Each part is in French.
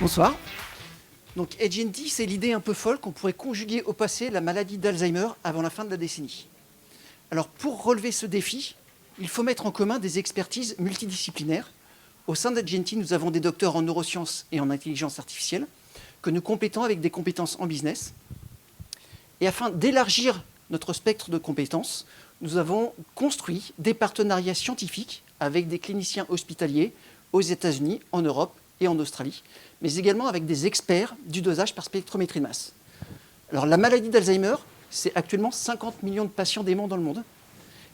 Bonsoir. Donc AgeNT, c'est l'idée un peu folle qu'on pourrait conjuguer au passé la maladie d'Alzheimer avant la fin de la décennie. Alors pour relever ce défi, il faut mettre en commun des expertises multidisciplinaires. Au sein d'AgeNT, nous avons des docteurs en neurosciences et en intelligence artificielle que nous complétons avec des compétences en business. Et afin d'élargir notre spectre de compétences, nous avons construit des partenariats scientifiques avec des cliniciens hospitaliers aux États-Unis, en Europe et en Australie, mais également avec des experts du dosage par spectrométrie de masse. Alors la maladie d'Alzheimer, c'est actuellement 50 millions de patients déments dans le monde,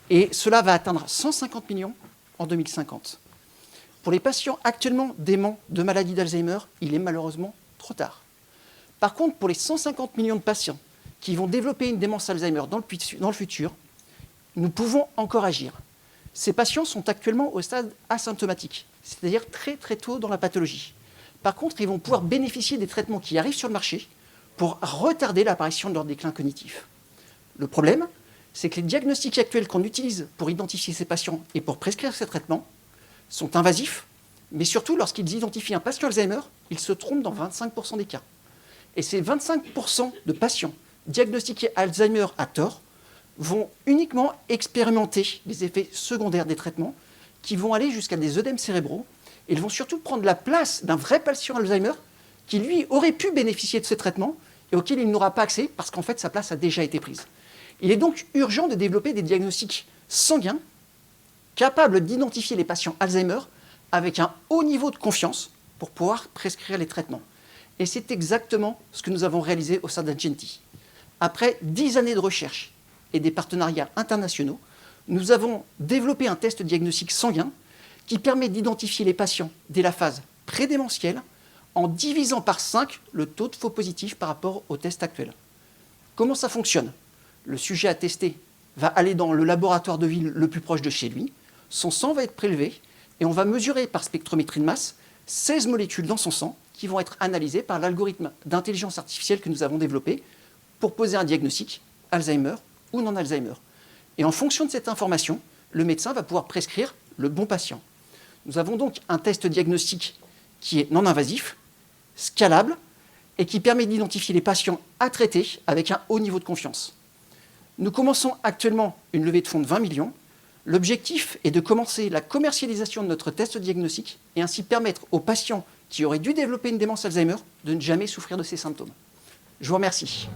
et cela va atteindre 150 millions en 2050. Pour les patients actuellement déments de maladie d'Alzheimer, il est malheureusement trop tard. Par contre, pour les 150 millions de patients qui vont développer une démence Alzheimer dans le futur, nous pouvons encore agir. Ces patients sont actuellement au stade asymptomatique, c'est-à-dire très très tôt dans la pathologie. Par contre, ils vont pouvoir bénéficier des traitements qui arrivent sur le marché pour retarder l'apparition de leur déclin cognitif. Le problème, c'est que les diagnostics actuels qu'on utilise pour identifier ces patients et pour prescrire ces traitements sont invasifs, mais surtout lorsqu'ils identifient un patient Alzheimer, ils se trompent dans 25% des cas. Et ces 25% de patients diagnostiqués Alzheimer à tort vont uniquement expérimenter les effets secondaires des traitements qui vont aller jusqu'à des œdèmes cérébraux et ils vont surtout prendre la place d'un vrai patient Alzheimer qui, lui, aurait pu bénéficier de ces traitements et auquel il n'aura pas accès parce qu'en fait, sa place a déjà été prise. Il est donc urgent de développer des diagnostics sanguins capables d'identifier les patients Alzheimer avec un haut niveau de confiance pour pouvoir prescrire les traitements. Et c'est exactement ce que nous avons réalisé au sein d'AgeNT. Après 10 années de recherche et des partenariats internationaux, nous avons développé un test diagnostique sanguin qui permet d'identifier les patients dès la phase prédémentielle en divisant par 5 le taux de faux positifs par rapport au test actuel. Comment ça fonctionne? Le sujet à tester va aller dans le laboratoire de ville le plus proche de chez lui, son sang va être prélevé et on va mesurer par spectrométrie de masse 16 molécules dans son sang qui vont être analysées par l'algorithme d'intelligence artificielle que nous avons développé pour poser un diagnostic Alzheimer ou non Alzheimer. Et en fonction de cette information, le médecin va pouvoir prescrire le bon patient. Nous avons donc un test diagnostique qui est non invasif, scalable et qui permet d'identifier les patients à traiter avec un haut niveau de confiance. Nous commençons actuellement une levée de fonds de 20 millions. L'objectif est de commencer la commercialisation de notre test diagnostique et ainsi permettre aux patients qui auraient dû développer une démence Alzheimer de ne jamais souffrir de ces symptômes. Je vous remercie.